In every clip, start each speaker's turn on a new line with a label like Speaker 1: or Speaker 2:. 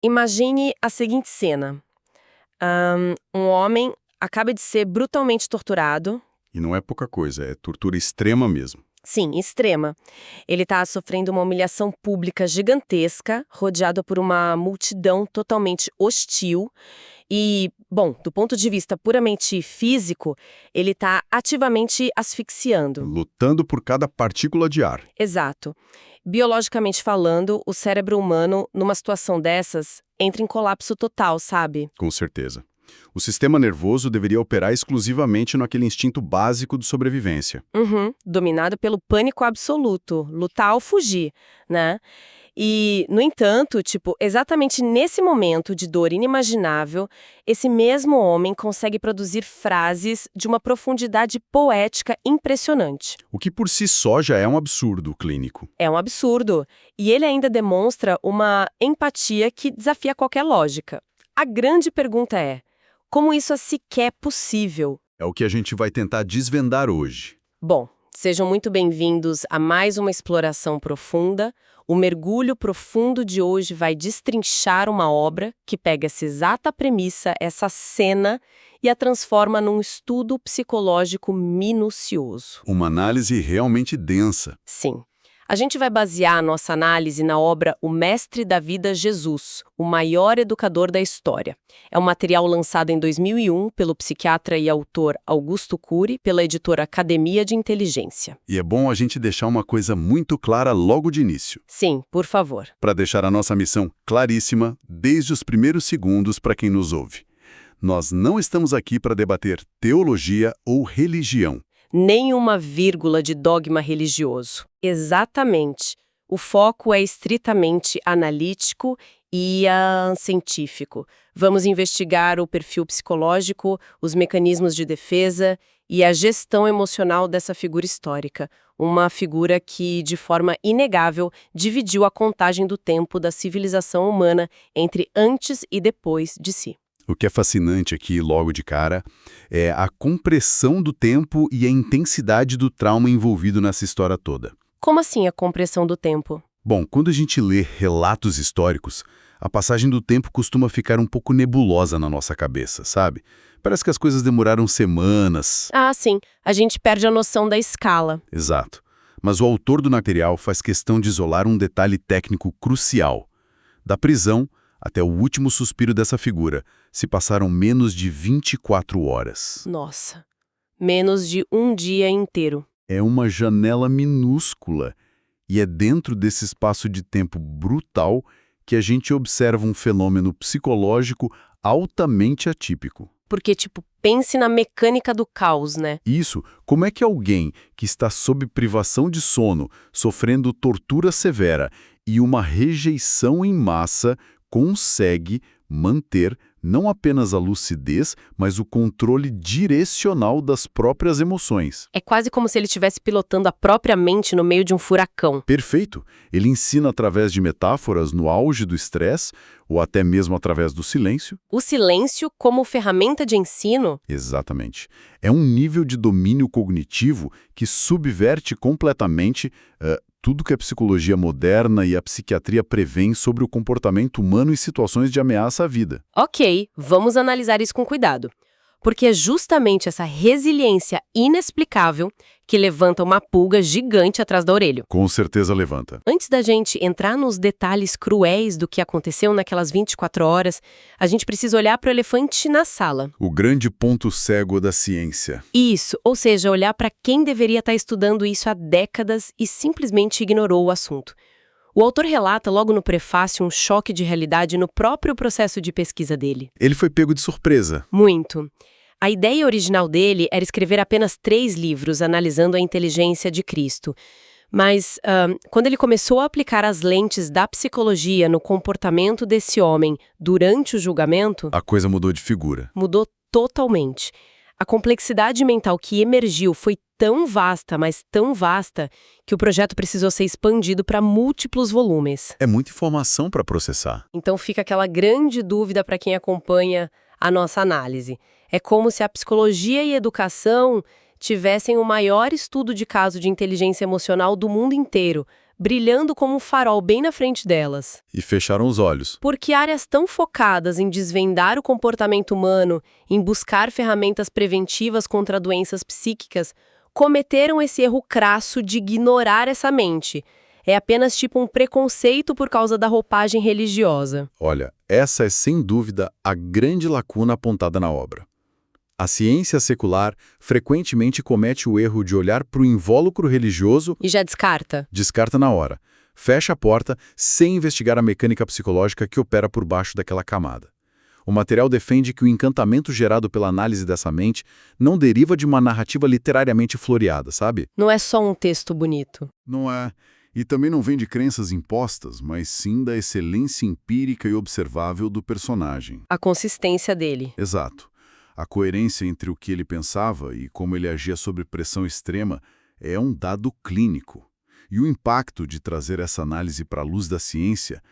Speaker 1: Imagine a seguinte cena. Um homem acaba de ser brutalmente torturado.
Speaker 2: E não é pouca coisa, é tortura extrema mesmo.
Speaker 1: Sim, extrema. Ele está sofrendo uma humilhação pública gigantesca, rodeado por uma multidão totalmente hostil. E, bom, do ponto de vista puramente físico, ele está ativamente asfixiando.
Speaker 2: Lutando por cada partícula de ar.
Speaker 1: Exato. Biologicamente falando, o cérebro humano, numa situação dessas, entra em colapso total, sabe?
Speaker 2: Com certeza. O sistema nervoso deveria operar exclusivamente naquele instinto básico de sobrevivência.
Speaker 1: Dominado pelo pânico absoluto, lutar ou fugir, né? E, no entanto, exatamente nesse momento de dor inimaginável, esse mesmo homem consegue produzir frases de uma profundidade poética impressionante.
Speaker 2: O que por si só já é um absurdo clínico.
Speaker 1: É um absurdo. E ele ainda demonstra uma empatia que desafia qualquer lógica. A grande pergunta é: como isso é sequer possível?
Speaker 2: É o que a gente vai tentar desvendar hoje.
Speaker 1: Bom, sejam muito bem-vindos a mais uma exploração profunda. O mergulho profundo de hoje vai destrinchar uma obra que pega essa exata premissa, essa cena, e a transforma num estudo psicológico minucioso.
Speaker 2: Uma análise realmente densa.
Speaker 1: Sim. A gente vai basear a nossa análise na obra O Mestre da Vida Jesus, o maior educador da história. É um material lançado em 2001 pelo psiquiatra e autor Augusto Cury, pela editora Academia de Inteligência.
Speaker 2: E é bom a gente deixar uma coisa muito clara logo de início.
Speaker 1: Sim, por favor.
Speaker 2: Para deixar a nossa missão claríssima desde os primeiros segundos para quem nos ouve. Nós não estamos aqui para debater teologia ou religião.
Speaker 1: Nenhuma vírgula de dogma religioso. Exatamente. O foco é estritamente analítico e científico. Vamos investigar o perfil psicológico, os mecanismos de defesa e a gestão emocional dessa figura histórica. Uma figura que, de forma inegável, dividiu a contagem do tempo da civilização humana entre antes e depois de si.
Speaker 2: O que é fascinante aqui, logo de cara, é a compressão do tempo e a intensidade do trauma envolvido nessa história toda.
Speaker 1: Como assim a compressão do tempo?
Speaker 2: Bom, quando a gente lê relatos históricos, a passagem do tempo costuma ficar um pouco nebulosa na nossa cabeça, sabe? Parece que as coisas demoraram semanas.
Speaker 1: Ah, sim. A gente perde a noção da escala.
Speaker 2: Exato. Mas o autor do material faz questão de isolar um detalhe técnico crucial. Da prisão até o último suspiro dessa figura, se passaram menos de 24 horas.
Speaker 1: Nossa, menos de um dia inteiro.
Speaker 2: É uma janela minúscula, e é dentro desse espaço de tempo brutal que a gente observa um fenômeno psicológico altamente atípico.
Speaker 1: Porque, pense na mecânica do caos, né?
Speaker 2: Isso, como é que alguém que está sob privação de sono, sofrendo tortura severa e uma rejeição em massa, consegue manter não apenas a lucidez, mas o controle direcional das próprias emoções.
Speaker 1: É quase como se ele estivesse pilotando a própria mente no meio de um furacão.
Speaker 2: Perfeito. Ele ensina através de metáforas no auge do estresse, ou até mesmo através do silêncio.
Speaker 1: O silêncio como ferramenta de ensino?
Speaker 2: Exatamente. É um nível de domínio cognitivo que subverte completamente tudo que a psicologia moderna e a psiquiatria prevêem sobre o comportamento humano em situações de ameaça à vida.
Speaker 1: Ok, vamos analisar isso com cuidado. Porque é justamente essa resiliência inexplicável que levanta uma pulga gigante atrás da orelha.
Speaker 2: Com certeza levanta.
Speaker 1: Antes da gente entrar nos detalhes cruéis do que aconteceu naquelas 24 horas, a gente precisa olhar para o elefante na sala.
Speaker 2: O grande ponto cego da ciência.
Speaker 1: Isso, ou seja, olhar para quem deveria estar estudando isso há décadas e simplesmente ignorou o assunto. O autor relata logo no prefácio um choque de realidade no próprio processo de pesquisa dele.
Speaker 2: Ele foi pego de surpresa.
Speaker 1: Muito. A ideia original dele era escrever apenas 3 livros analisando a inteligência de Cristo. Mas, quando ele começou a aplicar as lentes da psicologia no comportamento desse homem durante o julgamento,
Speaker 2: A coisa mudou de figura.
Speaker 1: mudou totalmente. A complexidade mental que emergiu foi tão vasta, mas tão vasta, que o projeto precisou ser expandido para múltiplos volumes.
Speaker 2: É muita informação para processar.
Speaker 1: Então fica aquela grande dúvida para quem acompanha a nossa análise. É como se a psicologia e a educação tivessem o maior estudo de caso de inteligência emocional do mundo inteiro, brilhando como um farol bem na frente delas.
Speaker 2: E fecharam os olhos.
Speaker 1: Porque áreas tão focadas em desvendar o comportamento humano, em buscar ferramentas preventivas contra doenças psíquicas, cometeram esse erro crasso de ignorar essa mente. É apenas tipo um preconceito por causa da roupagem religiosa.
Speaker 2: Olha, essa é sem dúvida a grande lacuna apontada na obra. A ciência secular frequentemente comete o erro de olhar para o invólucro religioso
Speaker 1: E já descarta?
Speaker 2: descarta na hora, fecha a porta sem investigar a mecânica psicológica que opera por baixo daquela camada. O material defende que o encantamento gerado pela análise dessa mente não deriva de uma narrativa literariamente floreada, sabe?
Speaker 1: Não é só um texto bonito.
Speaker 2: Não é. E também não vem de crenças impostas, mas sim da excelência empírica e observável do personagem.
Speaker 1: A consistência dele.
Speaker 2: Exato. A coerência entre o que ele pensava e como ele agia sob pressão extrema é um dado clínico. E o impacto de trazer essa análise para a luz da ciência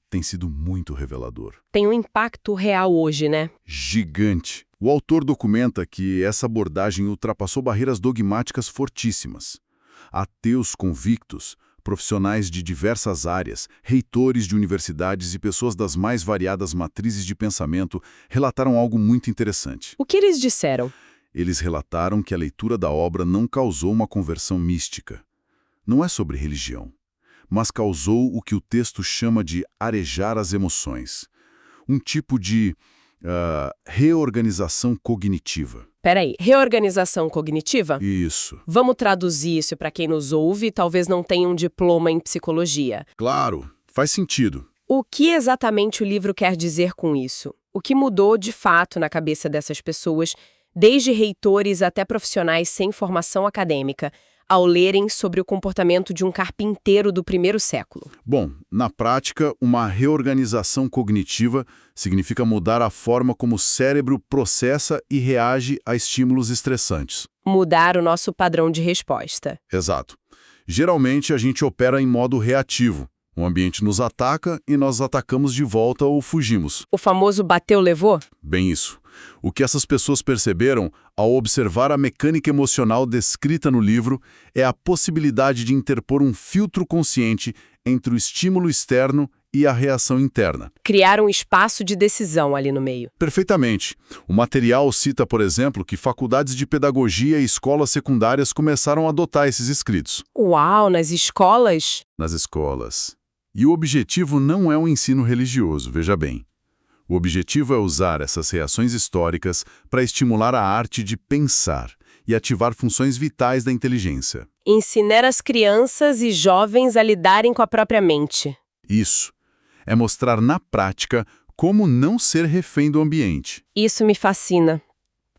Speaker 2: tem sido muito revelador.
Speaker 1: Tem um impacto real hoje, né?
Speaker 2: Gigante. O autor documenta que essa abordagem ultrapassou barreiras dogmáticas fortíssimas. Ateus convictos, profissionais de diversas áreas, reitores de universidades e pessoas das mais variadas matrizes de pensamento relataram algo muito interessante.
Speaker 1: O que eles disseram?
Speaker 2: Eles relataram que a leitura da obra não causou uma conversão mística. Não é sobre religião, mas causou o que o texto chama de arejar as emoções. Um tipo de reorganização cognitiva.
Speaker 1: Peraí, reorganização cognitiva?
Speaker 2: Isso.
Speaker 1: Vamos traduzir isso para quem nos ouve e talvez não tenha um diploma em psicologia.
Speaker 2: Claro, faz sentido.
Speaker 1: O que exatamente o livro quer dizer com isso? O que mudou de fato na cabeça dessas pessoas, desde reitores até profissionais sem formação acadêmica, ao lerem sobre o comportamento de um carpinteiro do primeiro século?
Speaker 2: Bom, na prática, uma reorganização cognitiva significa mudar a forma como o cérebro processa e reage a estímulos estressantes.
Speaker 1: Mudar o nosso padrão de resposta.
Speaker 2: Exato. Geralmente, a gente opera em modo reativo. O ambiente nos ataca e nós atacamos de volta ou fugimos.
Speaker 1: O famoso bateu-levou?
Speaker 2: Bem isso. O que essas pessoas perceberam, ao observar a mecânica emocional descrita no livro, é a possibilidade de interpor um filtro consciente entre o estímulo externo e a reação interna.
Speaker 1: Criar um espaço de decisão ali no meio.
Speaker 2: Perfeitamente. O material cita, por exemplo, que faculdades de pedagogia e escolas secundárias começaram a adotar esses escritos.
Speaker 1: Uau, nas escolas?
Speaker 2: Nas escolas. E o objetivo não é um ensino religioso, veja bem. O objetivo é usar essas reações históricas para estimular a arte de pensar e ativar funções vitais da inteligência.
Speaker 1: Ensinar as crianças e jovens a lidarem com a própria mente.
Speaker 2: Isso. É mostrar na prática como não ser refém do ambiente.
Speaker 1: Isso me fascina.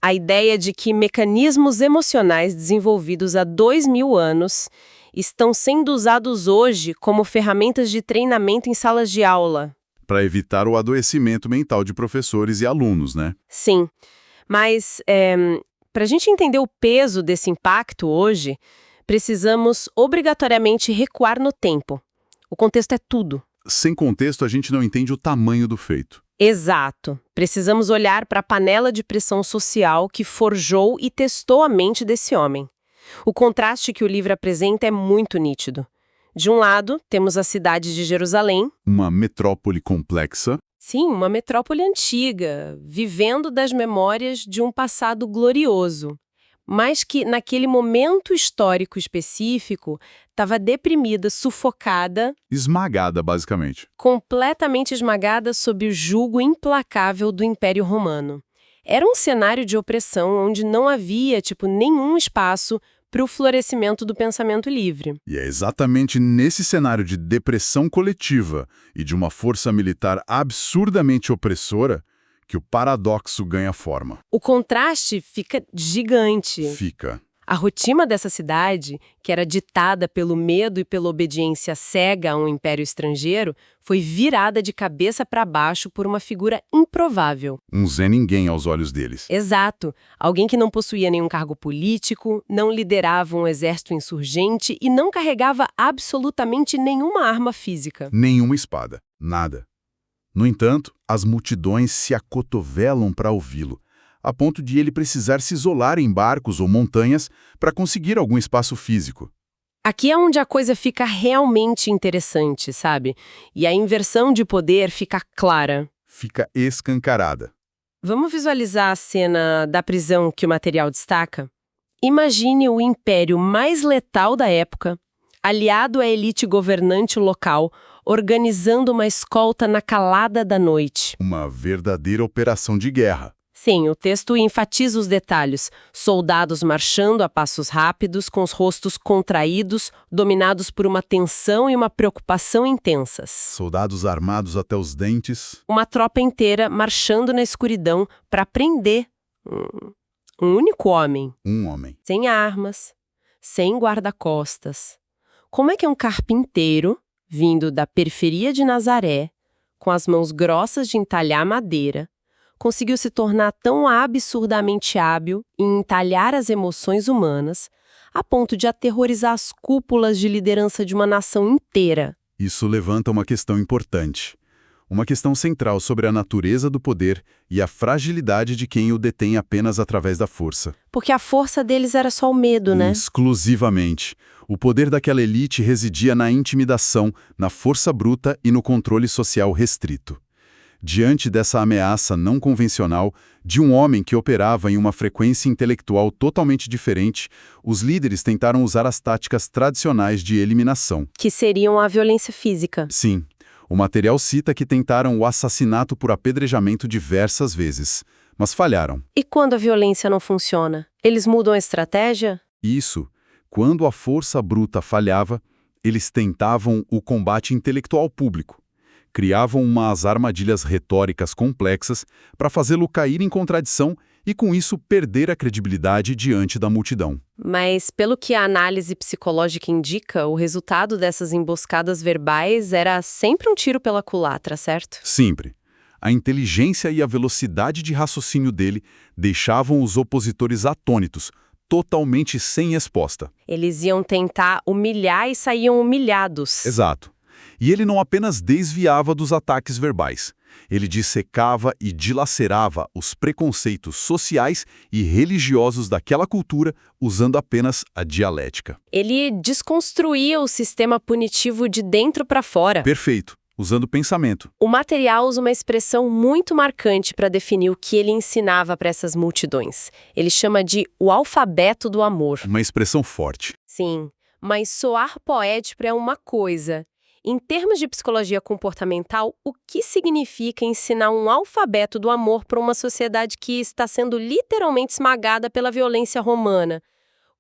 Speaker 1: A ideia de que mecanismos emocionais desenvolvidos há 2000 anos estão sendo usados hoje como ferramentas de treinamento em salas de aula.
Speaker 2: Para evitar o adoecimento mental de professores e alunos, né?
Speaker 1: Sim, mas para a gente entender o peso desse impacto hoje, precisamos obrigatoriamente recuar no tempo. O contexto é tudo.
Speaker 2: Sem contexto, a gente não entende o tamanho do feito.
Speaker 1: Exato. Precisamos olhar para a panela de pressão social que forjou e testou a mente desse homem. O contraste que o livro apresenta é muito nítido. De um lado, temos a cidade de Jerusalém.
Speaker 2: Uma metrópole complexa.
Speaker 1: Sim, uma metrópole antiga, vivendo das memórias de um passado glorioso, mas que, naquele momento histórico específico, estava deprimida, sufocada,
Speaker 2: Esmagada, basicamente.
Speaker 1: completamente esmagada sob o jugo implacável do Império Romano. Era um cenário de opressão onde não havia, nenhum espaço para o florescimento do pensamento livre.
Speaker 2: E é exatamente nesse cenário de depressão coletiva e de uma força militar absurdamente opressora que o paradoxo ganha forma.
Speaker 1: O contraste fica gigante.
Speaker 2: Fica.
Speaker 1: A rotina dessa cidade, que era ditada pelo medo e pela obediência cega a um império estrangeiro, foi virada de cabeça para baixo por uma figura improvável.
Speaker 2: Um Zé Ninguém aos olhos deles.
Speaker 1: Exato. Alguém que não possuía nenhum cargo político, não liderava um exército insurgente e não carregava absolutamente nenhuma arma física.
Speaker 2: Nenhuma espada. Nada. No entanto, as multidões se acotovelam para ouvi-lo, a ponto de ele precisar se isolar em barcos ou montanhas para conseguir algum espaço físico.
Speaker 1: Aqui é onde a coisa fica realmente interessante, sabe? E a inversão de poder fica clara.
Speaker 2: Fica escancarada.
Speaker 1: Vamos visualizar a cena da prisão que o material destaca? Imagine o império mais letal da época, aliado à elite governante local, organizando uma escolta na calada da noite.
Speaker 2: Uma verdadeira operação de guerra.
Speaker 1: Sim, o texto enfatiza os detalhes. Soldados marchando a passos rápidos, com os rostos contraídos, dominados por uma tensão e uma preocupação intensas.
Speaker 2: Soldados armados até os dentes.
Speaker 1: Uma tropa inteira marchando na escuridão para prender um único homem.
Speaker 2: Um homem.
Speaker 1: Sem armas, sem guarda-costas. Como é que um carpinteiro, vindo da periferia de Nazaré, com as mãos grossas de entalhar madeira, conseguiu se tornar tão absurdamente hábil em entalhar as emoções humanas, a ponto de aterrorizar as cúpulas de liderança de uma nação inteira?
Speaker 2: Isso levanta uma questão importante. Uma questão central sobre a natureza do poder e a fragilidade de quem o detém apenas através da força.
Speaker 1: Porque a força deles era só o medo, né?
Speaker 2: Exclusivamente. O poder daquela elite residia na intimidação, na força bruta e no controle social restrito. Diante dessa ameaça não convencional, de um homem que operava em uma frequência intelectual totalmente diferente, os líderes tentaram usar as táticas tradicionais de eliminação.
Speaker 1: Que seriam a violência física.
Speaker 2: Sim, o material cita que tentaram o assassinato por apedrejamento diversas vezes, mas falharam.
Speaker 1: E quando a violência não funciona? Eles mudam a estratégia?
Speaker 2: Isso, quando a força bruta falhava, eles tentavam o combate intelectual público. Criavam umas armadilhas retóricas complexas para fazê-lo cair em contradição e, com isso, perder a credibilidade diante da multidão.
Speaker 1: Mas, pelo que a análise psicológica indica, o resultado dessas emboscadas verbais era sempre um tiro pela culatra, certo?
Speaker 2: Sempre. A inteligência e a velocidade de raciocínio dele deixavam os opositores atônitos, totalmente sem resposta.
Speaker 1: Eles iam tentar humilhar e saíam humilhados.
Speaker 2: Exato. E ele não apenas desviava dos ataques verbais, ele dissecava e dilacerava os preconceitos sociais e religiosos daquela cultura usando apenas a dialética.
Speaker 1: Ele desconstruía o sistema punitivo de dentro para fora.
Speaker 2: Perfeito, usando o pensamento.
Speaker 1: O material usa uma expressão muito marcante para definir o que ele ensinava para essas multidões. Ele chama de o alfabeto do amor.
Speaker 2: Uma expressão forte.
Speaker 1: Sim, mas soar poético é uma coisa. Em termos de psicologia comportamental, o que significa ensinar um alfabeto do amor para uma sociedade que está sendo literalmente esmagada pela violência romana?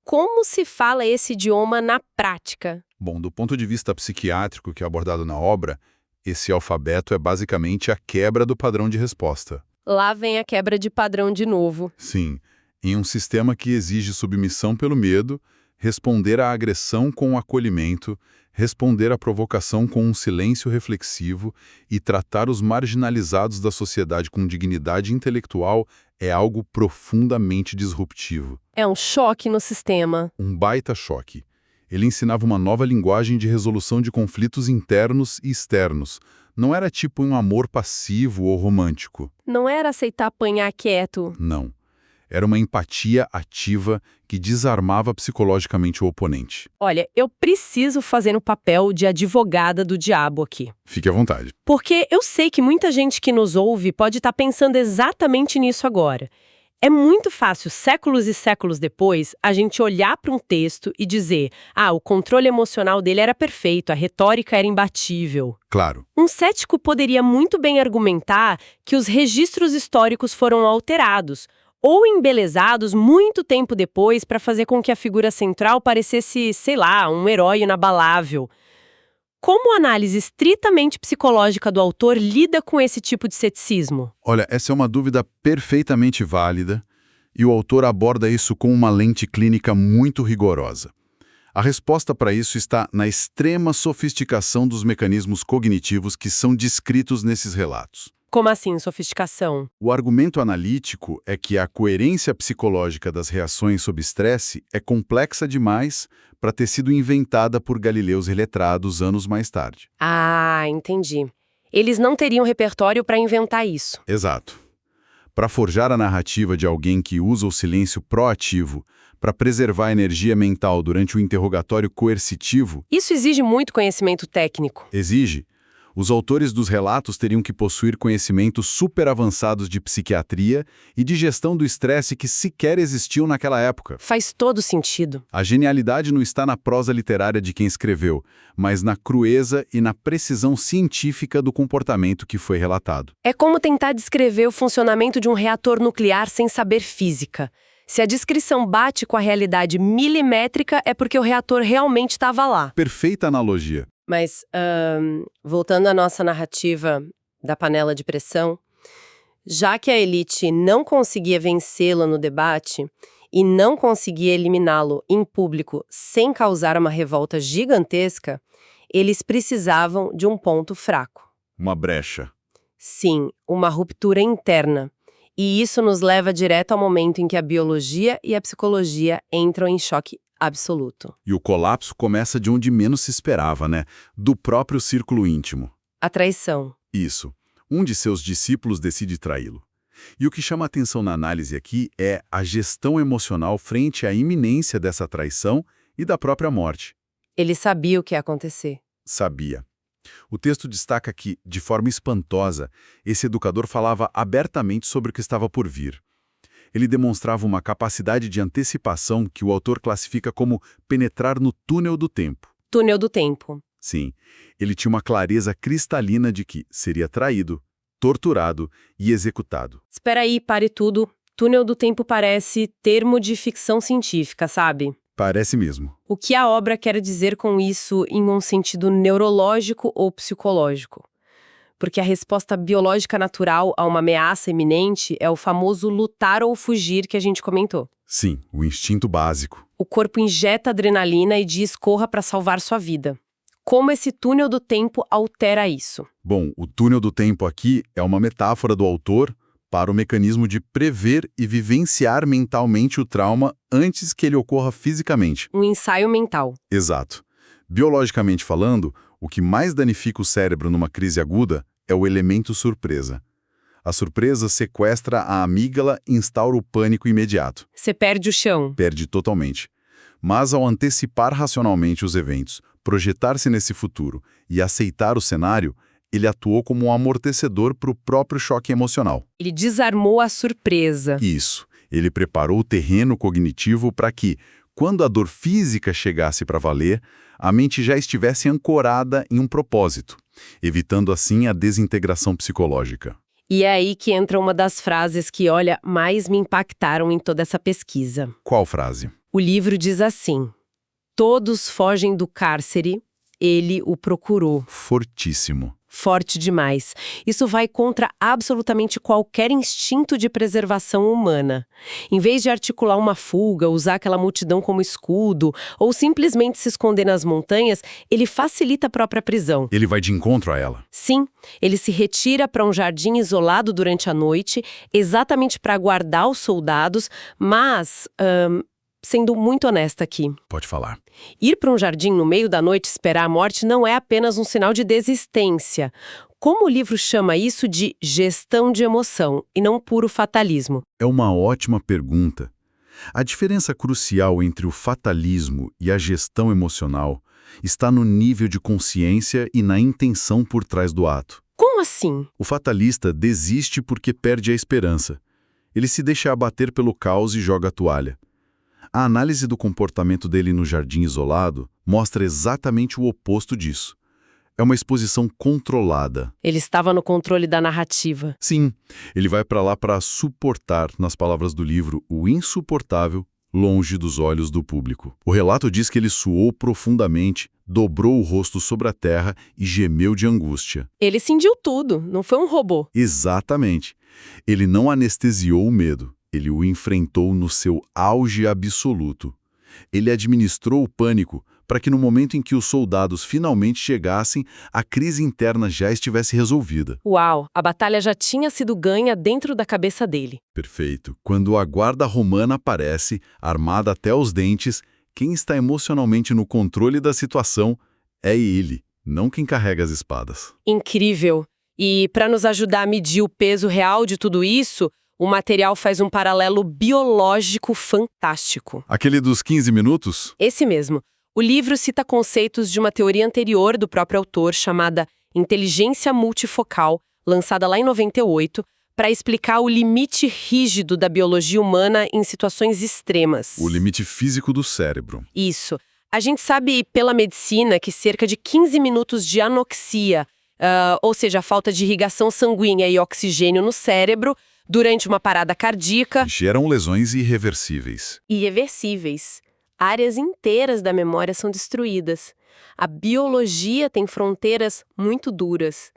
Speaker 1: Como se fala esse idioma na prática?
Speaker 2: Bom, do ponto de vista psiquiátrico que é abordado na obra, esse alfabeto é basicamente a quebra do padrão de resposta.
Speaker 1: Lá vem a quebra de padrão de novo.
Speaker 2: Sim, em um sistema que exige submissão pelo medo, responder à agressão com o acolhimento, responder à provocação com um silêncio reflexivo e tratar os marginalizados da sociedade com dignidade intelectual é algo profundamente disruptivo.
Speaker 1: É um choque no sistema.
Speaker 2: Um baita choque. Ele ensinava uma nova linguagem de resolução de conflitos internos e externos. Não era tipo um amor passivo ou romântico.
Speaker 1: Não era aceitar apanhar quieto.
Speaker 2: Não. Era uma empatia ativa que desarmava psicologicamente o oponente.
Speaker 1: Olha, eu preciso fazer o papel de advogada do diabo aqui.
Speaker 2: Fique à vontade.
Speaker 1: Porque eu sei que muita gente que nos ouve pode estar pensando exatamente nisso agora. É muito fácil, séculos e séculos depois, a gente olhar para um texto e dizer: o controle emocional dele era perfeito, a retórica era imbatível.
Speaker 2: Claro.
Speaker 1: Um cético poderia muito bem argumentar que os registros históricos foram alterados ou embelezados muito tempo depois para fazer com que a figura central parecesse, sei lá, um herói inabalável. Como a análise estritamente psicológica do autor lida com esse tipo de ceticismo?
Speaker 2: Olha, essa é uma dúvida perfeitamente válida e o autor aborda isso com uma lente clínica muito rigorosa. A resposta para isso está na extrema sofisticação dos mecanismos cognitivos que são descritos nesses relatos.
Speaker 1: Como assim, sofisticação?
Speaker 2: O argumento analítico é que a coerência psicológica das reações sob estresse é complexa demais para ter sido inventada por galileus iletrados anos mais tarde.
Speaker 1: Entendi. Eles não teriam repertório para inventar isso.
Speaker 2: Exato. Para forjar a narrativa de alguém que usa o silêncio proativo para preservar a energia mental durante o interrogatório coercitivo,
Speaker 1: Isso exige muito conhecimento técnico.
Speaker 2: exige. Os autores dos relatos teriam que possuir conhecimentos super avançados de psiquiatria e de gestão do estresse que sequer existiam naquela época.
Speaker 1: Faz todo sentido.
Speaker 2: A genialidade não está na prosa literária de quem escreveu, mas na crueza e na precisão científica do comportamento que foi relatado.
Speaker 1: É como tentar descrever o funcionamento de um reator nuclear sem saber física. Se a descrição bate com a realidade milimétrica, é porque o reator realmente estava lá.
Speaker 2: Perfeita analogia.
Speaker 1: Mas, voltando à nossa narrativa da panela de pressão, já que a elite não conseguia vencê-lo no debate e não conseguia eliminá-lo em público sem causar uma revolta gigantesca, eles precisavam de um ponto fraco.
Speaker 2: Uma brecha.
Speaker 1: Sim, uma ruptura interna. E isso nos leva direto ao momento em que a biologia e a psicologia entram em choque absoluto.
Speaker 2: E o colapso começa de onde menos se esperava, né? Do próprio círculo íntimo.
Speaker 1: A traição.
Speaker 2: Isso. Um de seus discípulos decide traí-lo. E o que chama a atenção na análise aqui é a gestão emocional frente à iminência dessa traição e da própria morte.
Speaker 1: Ele sabia o que ia acontecer.
Speaker 2: Sabia. O texto destaca que, de forma espantosa, esse educador falava abertamente sobre o que estava por vir. Ele demonstrava uma capacidade de antecipação que o autor classifica como penetrar no túnel do tempo.
Speaker 1: Túnel do tempo.
Speaker 2: Sim, ele tinha uma clareza cristalina de que seria traído, torturado e executado.
Speaker 1: Espera aí, pare tudo. Túnel do tempo parece termo de ficção científica, sabe?
Speaker 2: Parece mesmo.
Speaker 1: O que a obra quer dizer com isso em um sentido neurológico ou psicológico? Porque a resposta biológica natural a uma ameaça iminente é o famoso lutar ou fugir que a gente comentou.
Speaker 2: Sim, o instinto básico.
Speaker 1: O corpo injeta adrenalina e diz corra para salvar sua vida. Como esse túnel do tempo altera isso?
Speaker 2: Bom, o túnel do tempo aqui é uma metáfora do autor para o mecanismo de prever e vivenciar mentalmente o trauma antes que ele ocorra fisicamente.
Speaker 1: Um ensaio mental.
Speaker 2: Exato. Biologicamente falando, o que mais danifica o cérebro numa crise aguda é o elemento surpresa. A surpresa sequestra a amígdala e instaura o pânico imediato.
Speaker 1: Você perde o chão.
Speaker 2: Perde totalmente. Mas ao antecipar racionalmente os eventos, projetar-se nesse futuro e aceitar o cenário, ele atuou como um amortecedor para o próprio choque emocional.
Speaker 1: Ele desarmou a surpresa.
Speaker 2: Isso. Ele preparou o terreno cognitivo para que, quando a dor física chegasse para valer, a mente já estivesse ancorada em um propósito, evitando assim a desintegração psicológica.
Speaker 1: E é aí que entra uma das frases que, olha, mais me impactaram em toda essa pesquisa.
Speaker 2: Qual frase?
Speaker 1: O livro diz assim: todos fogem do cárcere, ele o procurou.
Speaker 2: Fortíssimo.
Speaker 1: Forte demais. Isso vai contra absolutamente qualquer instinto de preservação humana. Em vez de articular uma fuga, usar aquela multidão como escudo, ou simplesmente se esconder nas montanhas, ele facilita a própria prisão.
Speaker 2: Ele vai de encontro a ela.
Speaker 1: Sim, ele se retira para um jardim isolado durante a noite, exatamente para guardar os soldados, mas, sendo muito honesta aqui,
Speaker 2: Pode falar.
Speaker 1: ir para um jardim no meio da noite esperar a morte não é apenas um sinal de desistência. Como o livro chama isso de gestão de emoção, e não puro fatalismo?
Speaker 2: É uma ótima pergunta. A diferença crucial entre o fatalismo e a gestão emocional está no nível de consciência e na intenção por trás do ato.
Speaker 1: Como assim?
Speaker 2: O fatalista desiste porque perde a esperança. Ele se deixa abater pelo caos e joga a toalha. A análise do comportamento dele no jardim isolado mostra exatamente o oposto disso. É uma exposição controlada.
Speaker 1: Ele estava no controle da narrativa.
Speaker 2: Sim, ele vai para lá para suportar, nas palavras do livro, o insuportável longe dos olhos do público. O relato diz que ele suou profundamente, dobrou o rosto sobre a terra e gemeu de angústia.
Speaker 1: Ele cindiu tudo, não foi um robô.
Speaker 2: Exatamente. Ele não anestesiou o medo. Ele o enfrentou no seu auge absoluto. Ele administrou o pânico para que no momento em que os soldados finalmente chegassem, a crise interna já estivesse resolvida.
Speaker 1: Uau, a batalha já tinha sido ganha dentro da cabeça dele.
Speaker 2: Perfeito. Quando a guarda romana aparece, armada até os dentes, quem está emocionalmente no controle da situação é ele, não quem carrega as espadas.
Speaker 1: Incrível. E para nos ajudar a medir o peso real de tudo isso, O material faz um paralelo biológico fantástico.
Speaker 2: Aquele dos 15 minutos?
Speaker 1: Esse mesmo. O livro cita conceitos de uma teoria anterior do próprio autor chamada inteligência multifocal, lançada lá em 98, para explicar o limite rígido da biologia humana em situações extremas.
Speaker 2: O limite físico do cérebro.
Speaker 1: Isso. A gente sabe pela medicina que cerca de 15 minutos de anoxia, ou seja, a falta de irrigação sanguínea e oxigênio no cérebro, durante uma parada cardíaca...
Speaker 2: geram lesões irreversíveis.
Speaker 1: Irreversíveis. Áreas inteiras da memória são destruídas. A biologia tem fronteiras muito duras.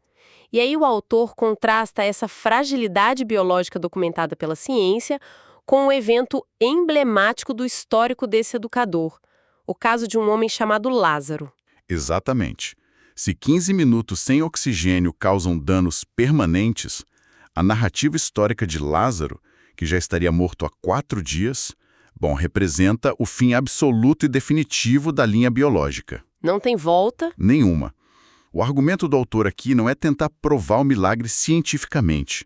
Speaker 1: E aí o autor contrasta essa fragilidade biológica documentada pela ciência com um evento emblemático do histórico desse educador, o caso de um homem chamado Lázaro.
Speaker 2: Exatamente. Se 15 minutos sem oxigênio causam danos permanentes, a narrativa histórica de Lázaro, que já estaria morto há 4 dias, representa o fim absoluto e definitivo da linha biológica.
Speaker 1: Não tem volta?
Speaker 2: Nenhuma. O argumento do autor aqui não é tentar provar o milagre cientificamente,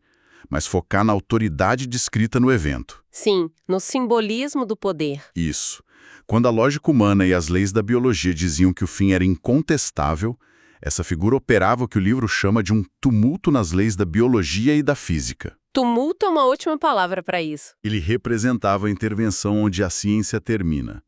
Speaker 2: mas focar na autoridade descrita no evento.
Speaker 1: Sim, no simbolismo do poder.
Speaker 2: Isso. Quando a lógica humana e as leis da biologia diziam que o fim era incontestável, essa figura operava o que o livro chama de um tumulto nas leis da biologia e da física.
Speaker 1: Tumulto é uma ótima palavra para isso.
Speaker 2: Ele representava a intervenção onde a ciência termina.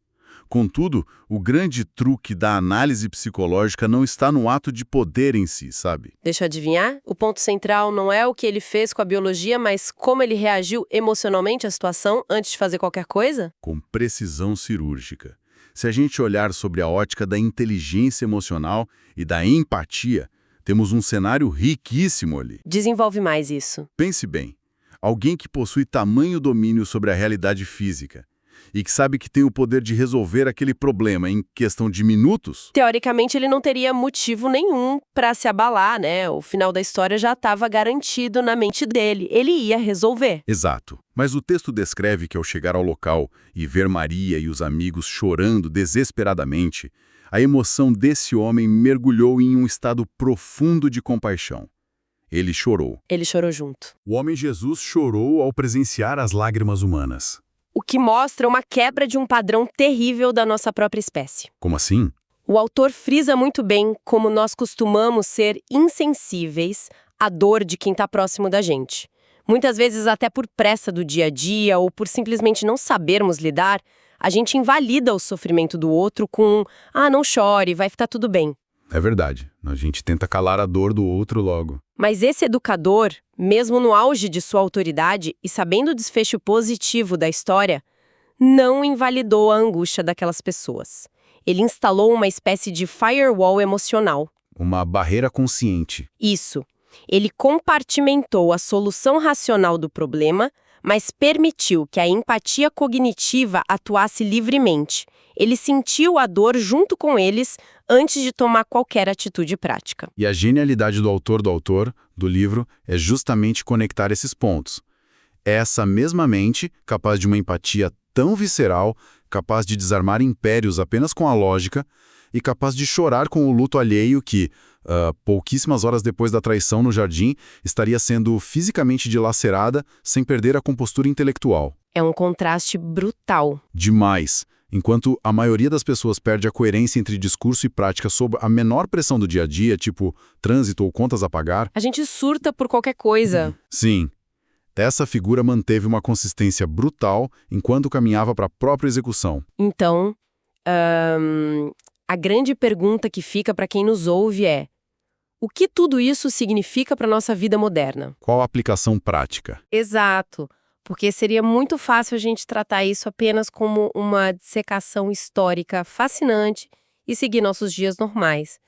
Speaker 2: Contudo, o grande truque da análise psicológica não está no ato de poder em si, sabe?
Speaker 1: Deixa eu adivinhar? O ponto central não é o que ele fez com a biologia, mas como ele reagiu emocionalmente à situação antes de fazer qualquer coisa?
Speaker 2: Com precisão cirúrgica. Se a gente olhar sobre a ótica da inteligência emocional e da empatia, temos um cenário riquíssimo ali.
Speaker 1: Desenvolve mais isso.
Speaker 2: Pense bem, alguém que possui tamanho domínio sobre a realidade física e que sabe que tem o poder de resolver aquele problema em questão de minutos...
Speaker 1: Teoricamente, ele não teria motivo nenhum para se abalar, né? O final da história já estava garantido na mente dele. Ele ia resolver.
Speaker 2: Exato. Mas o texto descreve que ao chegar ao local e ver Maria e os amigos chorando desesperadamente, a emoção desse homem mergulhou em um estado profundo de compaixão. Ele chorou.
Speaker 1: Ele chorou junto.
Speaker 2: O homem Jesus chorou ao presenciar as lágrimas humanas.
Speaker 1: O que mostra uma quebra de um padrão terrível da nossa própria espécie.
Speaker 2: Como assim?
Speaker 1: O autor frisa muito bem como nós costumamos ser insensíveis à dor de quem está próximo da gente. Muitas vezes, até por pressa do dia a dia ou por simplesmente não sabermos lidar, a gente invalida o sofrimento do outro com não chore, vai ficar tudo bem.
Speaker 2: É verdade. A gente tenta calar a dor do outro logo.
Speaker 1: Mas esse educador, mesmo no auge de sua autoridade e sabendo o desfecho positivo da história, não invalidou a angústia daquelas pessoas. Ele instalou uma espécie de firewall emocional.
Speaker 2: Uma barreira consciente.
Speaker 1: Isso. Ele compartimentou a solução racional do problema, mas permitiu que a empatia cognitiva atuasse livremente. Ele sentiu a dor junto com eles antes de tomar qualquer atitude prática.
Speaker 2: E a genialidade do autor do livro, é justamente conectar esses pontos. É essa mesma mente, capaz de uma empatia tão visceral, capaz de desarmar impérios apenas com a lógica e capaz de chorar com o luto alheio que, pouquíssimas horas depois da traição no jardim, estaria sendo fisicamente dilacerada sem perder a compostura intelectual.
Speaker 1: É um contraste brutal.
Speaker 2: Demais. Enquanto a maioria das pessoas perde a coerência entre discurso e prática sob a menor pressão do dia a dia, tipo trânsito ou contas a pagar...
Speaker 1: A gente surta por qualquer coisa.
Speaker 2: Sim. Essa figura manteve uma consistência brutal enquanto caminhava para a própria execução.
Speaker 1: Então, a grande pergunta que fica para quem nos ouve é: o que tudo isso significa para a nossa vida moderna?
Speaker 2: Qual a aplicação prática?
Speaker 1: Exato. Porque seria muito fácil a gente tratar isso apenas como uma dissecação histórica fascinante e seguir nossos dias normais.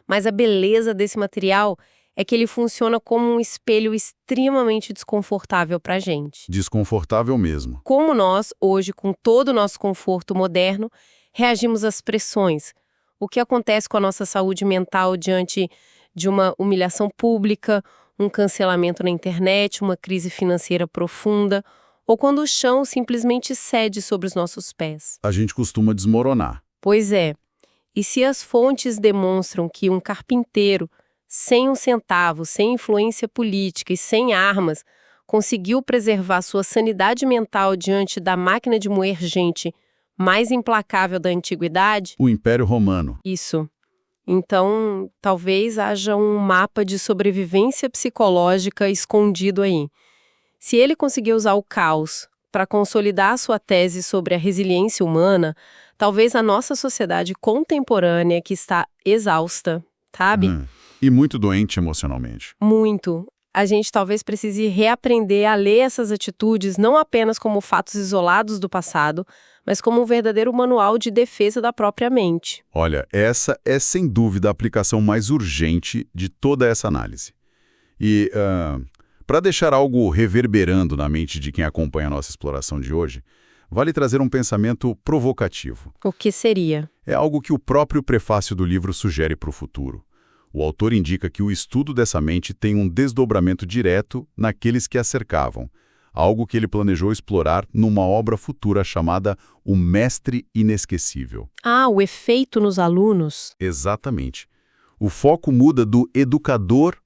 Speaker 1: Mas a beleza desse material é que ele funciona como um espelho extremamente desconfortável para a gente.
Speaker 2: Desconfortável mesmo.
Speaker 1: Como nós, hoje, com todo o nosso conforto moderno, reagimos às pressões. O que acontece com a nossa saúde mental diante de uma humilhação pública, um cancelamento na internet, uma crise financeira profunda, ou quando o chão simplesmente cede sobre os nossos pés.
Speaker 2: A gente costuma desmoronar.
Speaker 1: Pois é. E se as fontes demonstram que um carpinteiro, sem um centavo, sem influência política e sem armas, conseguiu preservar sua sanidade mental diante da máquina de moer gente mais implacável da antiguidade?
Speaker 2: O Império Romano.
Speaker 1: Isso. Então, talvez haja um mapa de sobrevivência psicológica escondido aí. Se ele conseguiu usar o caos para consolidar sua tese sobre a resiliência humana, talvez a nossa sociedade contemporânea, que está exausta, sabe?
Speaker 2: E muito doente emocionalmente.
Speaker 1: Muito. A gente talvez precise reaprender a ler essas atitudes não apenas como fatos isolados do passado, mas como um verdadeiro manual de defesa da própria mente.
Speaker 2: Olha, essa é sem dúvida a aplicação mais urgente de toda essa análise. E, para deixar algo reverberando na mente de quem acompanha a nossa exploração de hoje, vale trazer um pensamento provocativo.
Speaker 1: O que seria?
Speaker 2: É algo que o próprio prefácio do livro sugere para o futuro. O autor indica que o estudo dessa mente tem um desdobramento direto naqueles que a cercavam, algo que ele planejou explorar numa obra futura chamada O Mestre Inesquecível.
Speaker 1: Ah, o efeito nos alunos?
Speaker 2: Exatamente. O foco muda do educador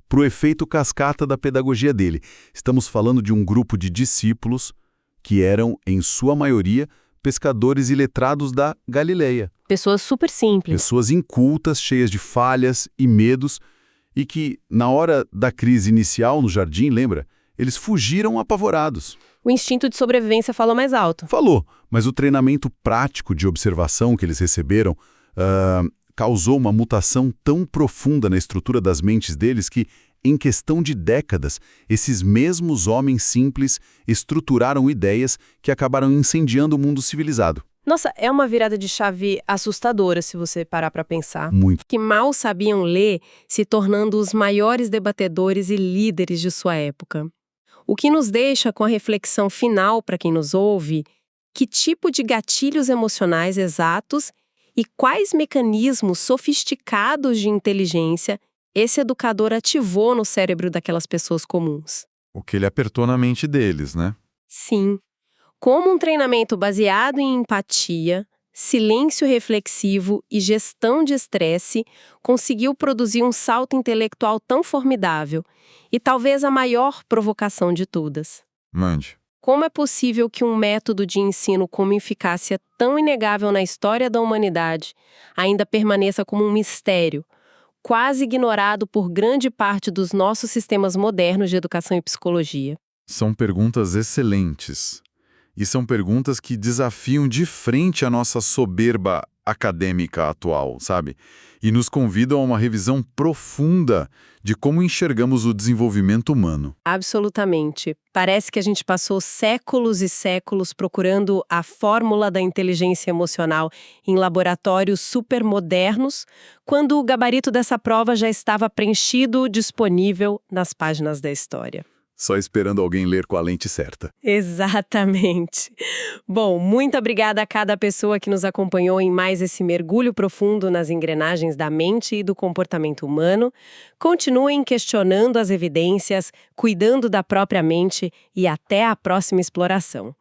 Speaker 2: para o efeito cascata da pedagogia dele. Estamos falando de um grupo de discípulos que eram, em sua maioria, pescadores iletrados da Galileia.
Speaker 1: Pessoas super simples.
Speaker 2: Pessoas incultas, cheias de falhas e medos, e que, na hora da crise inicial no jardim, lembra? Eles fugiram apavorados.
Speaker 1: O instinto de sobrevivência falou mais alto.
Speaker 2: Falou, mas o treinamento prático de observação que eles receberam causou uma mutação tão profunda na estrutura das mentes deles que, em questão de décadas, esses mesmos homens simples estruturaram ideias que acabaram incendiando o mundo civilizado.
Speaker 1: Nossa, é uma virada de chave assustadora se você parar para pensar.
Speaker 2: Muito.
Speaker 1: Que mal sabiam ler, se tornando os maiores debatedores e líderes de sua época. O que nos deixa com a reflexão final para quem nos ouve, que tipo de gatilhos emocionais exatos e quais mecanismos sofisticados de inteligência esse educador ativou no cérebro daquelas pessoas comuns.
Speaker 3: O que ele apertou na mente deles, né?
Speaker 1: Sim. Como um treinamento baseado em empatia, silêncio reflexivo e gestão de estresse conseguiu produzir um salto intelectual tão formidável e talvez a maior provocação de todas.
Speaker 3: Mande.
Speaker 1: Como é possível que um método de ensino com uma eficácia tão inegável na história da humanidade ainda permaneça como um mistério, quase ignorado por grande parte dos nossos sistemas modernos de educação e psicologia?
Speaker 3: São perguntas excelentes. E são perguntas que desafiam de frente a nossa soberba acadêmica atual, sabe? E nos convidam a uma revisão profunda de como enxergamos o desenvolvimento humano.
Speaker 1: Absolutamente. Parece que a gente passou séculos e séculos procurando a fórmula da inteligência emocional em laboratórios supermodernos, quando o gabarito dessa prova já estava preenchido, disponível nas páginas da história.
Speaker 2: Só esperando alguém ler com a lente certa.
Speaker 1: Exatamente. Bom, muito obrigada a cada pessoa que nos acompanhou em mais esse mergulho profundo nas engrenagens da mente e do comportamento humano. Continuem questionando as evidências, cuidando da própria mente e até a próxima exploração.